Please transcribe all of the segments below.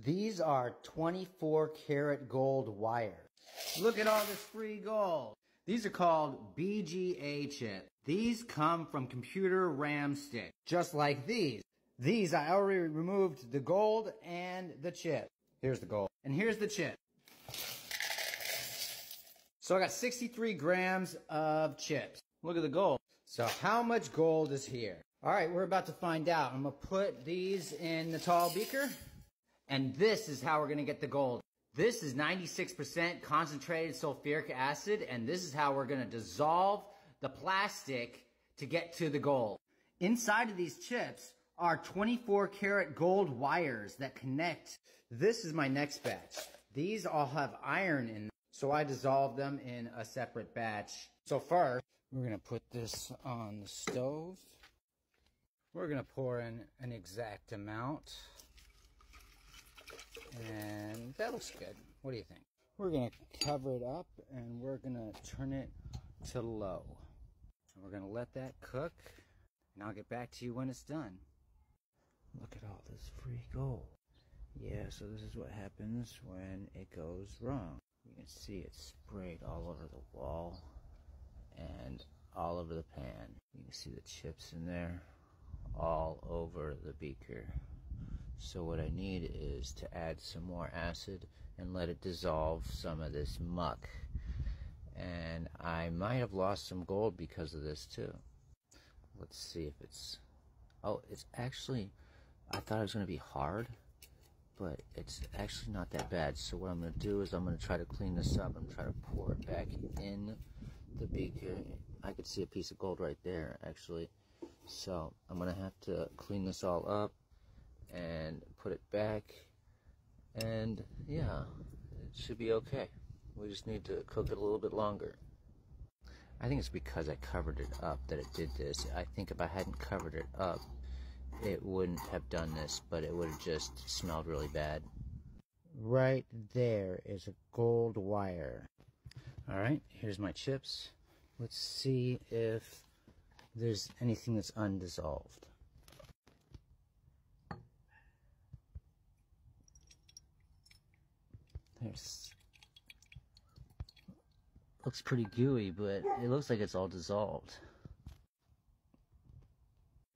These are 24 karat gold wire. Look at all this free gold. These are called BGA chips. These come from computer RAM sticks, just like these. These, I already removed the gold and the chip. Here's the gold, and here's the chip. So I got 63 grams of chips. Look at the gold. So how much gold is here? All right, we're about to find out. I'm gonna put these in the tall beaker, and this is how we're gonna get the gold. This is 96% concentrated sulfuric acid, and this is how we're gonna dissolve the plastic to get to the gold. Inside of these chips are 24 karat gold wires that connect. This is my next batch. These all have iron in them, so I dissolve them in a separate batch. So first, we're gonna put this on the stove. We're gonna pour in an exact amount. And that looks good. What do you think? We're gonna cover it up and we're gonna turn it to low. And we're gonna let that cook, and I'll get back to you when it's done. Look at all this free gold. Yeah, so this is what happens when it goes wrong. You can see it sprayed all over the wall and all over the pan. You can see the chips in there all over the beaker. So what I need is to add some more acid and let it dissolve some of this muck. And I might have lost some gold because of this too. Let's see if it's... Oh, it's actually... I thought it was going to be hard, but it's actually not that bad. So what I'm going to do is I'm going to try to clean this up and try to pour it back in the beaker. I could see a piece of gold right there, actually. So I'm going to have to clean this all up and put it back, and yeah, it should be okay. We just need to cook it a little bit longer. I think it's because I covered it up that it did this. I think if I hadn't covered it up, it wouldn't have done this, but it would have just smelled really bad. Right there is a gold wire. Alright, here's my chips. Let's see if there's anything that's undissolved. There's... looks pretty gooey, but it looks like it's all dissolved.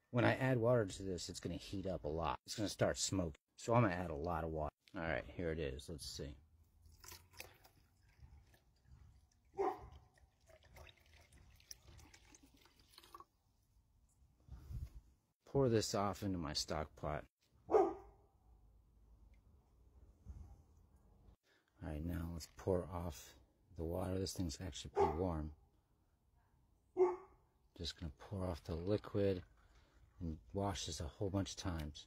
When I add water to this, it's going to heat up a lot. It's going to start smoking. So I'm going to add a lot of water. Alright, here it is. Let's see. Pour this off into my stock pot. Alright, now let's pour off the water. This thing's actually pretty warm. Just going to pour off the liquid and wash this a whole bunch of times.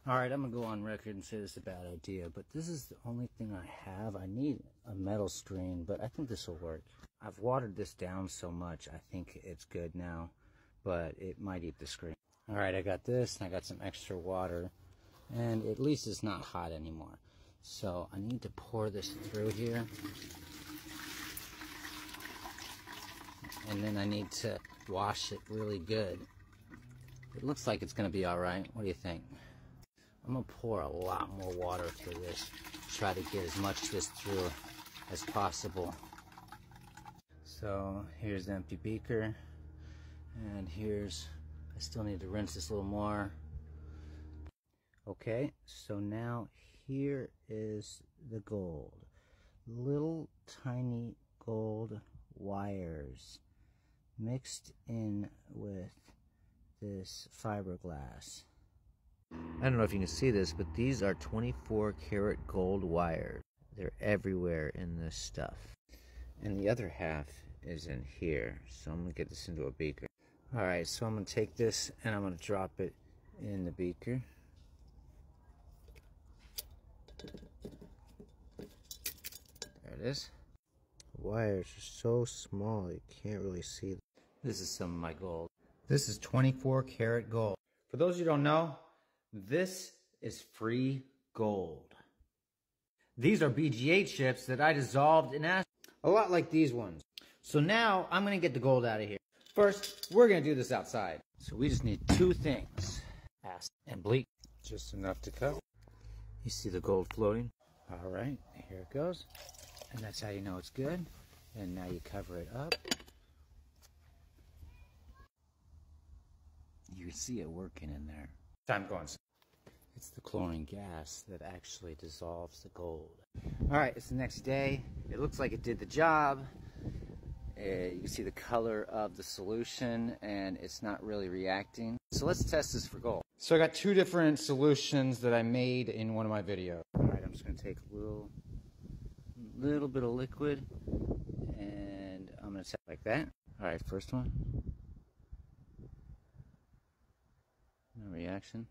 Alright, I'm going to go on record and say this is a bad idea, but this is the only thing I have. I need a metal screen, but I think this will work. I've watered this down so much, I think it's good now, but it might eat the screen. Alright, I got this, and I got some extra water, and at least it's not hot anymore. So I need to pour this through here. And then I need to wash it really good. It looks like it's going to be alright. What do you think? I'm going to pour a lot more water through this. Try to get as much of this through as possible. So here's the empty beaker. And here's... I still need to rinse this a little more. Okay, so now here is the gold. Little tiny gold wires mixed in with this fiberglass. I don't know if you can see this, but these are 24 karat gold wires. They're everywhere in this stuff. And the other half is in here. So I'm going to get this into a beaker. Alright, so I'm going to take this and I'm going to drop it in the beaker. There it is. The wires are so small you can't really see them. This is some of my gold. This is 24 karat gold. For those who don't know, this is free gold. These are BGA chips that I dissolved in acid. A lot like these ones. So now I'm going to get the gold out of here. First, we're going to do this outside. So we just need two things. Acid and bleach. Just enough to cover. You see the gold floating? All right, here it goes. And that's how you know it's good. And now you cover it up. You can see it working in there. Time going. It's the chlorine gas that actually dissolves the gold. All right, it's the next day. It looks like it did the job. You can see the color of the solution and it's not really reacting. So let's test this for gold. So I got two different solutions that I made in one of my videos. All right, I'm just gonna take a little bit of liquid and I'm gonna set like that. All right, first one. No reaction.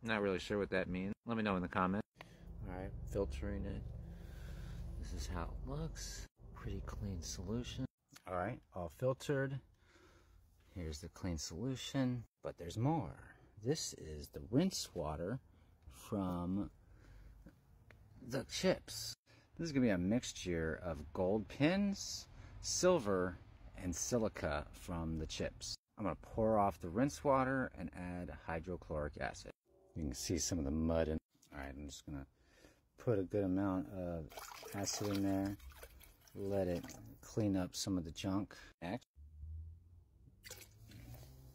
Not really sure what that means. Let me know in the comments. Alright, filtering it. This is how it looks. Pretty clean solution. Alright, all filtered. Here's the clean solution. But there's more. This is the rinse water from the chips. This is going to be a mixture of gold pins, silver, and silica from the chips. I'm going to pour off the rinse water and add hydrochloric acid. You can see some of the mud in. Alright, I'm just going to put a good amount of acid in there. Let it clean up some of the junk. Next.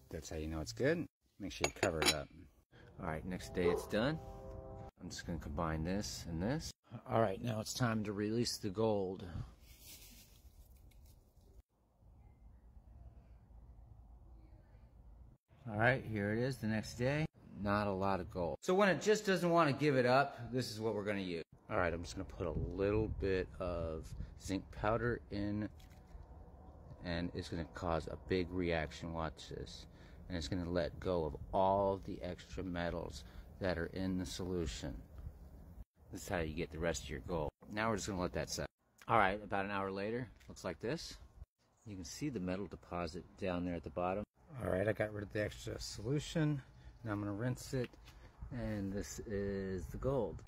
That's how you know it's good. Make sure you cover it up. Alright, next day it's done. I'm just going to combine this and this. Alright, now it's time to release the gold. Alright, here it is the next day. Not a lot of gold. So when it just doesn't want to give it up, this is what we're going to use. Alright, I'm just going to put a little bit of zinc powder in, and it's going to cause a big reaction. Watch this. And it's going to let go of all the extra metals that are in the solution. This is how you get the rest of your gold. Now we're just going to let that set. Alright, about an hour later, looks like this. You can see the metal deposit down there at the bottom. Alright, I got rid of the extra solution. Now I'm going to rinse it, and this is the gold.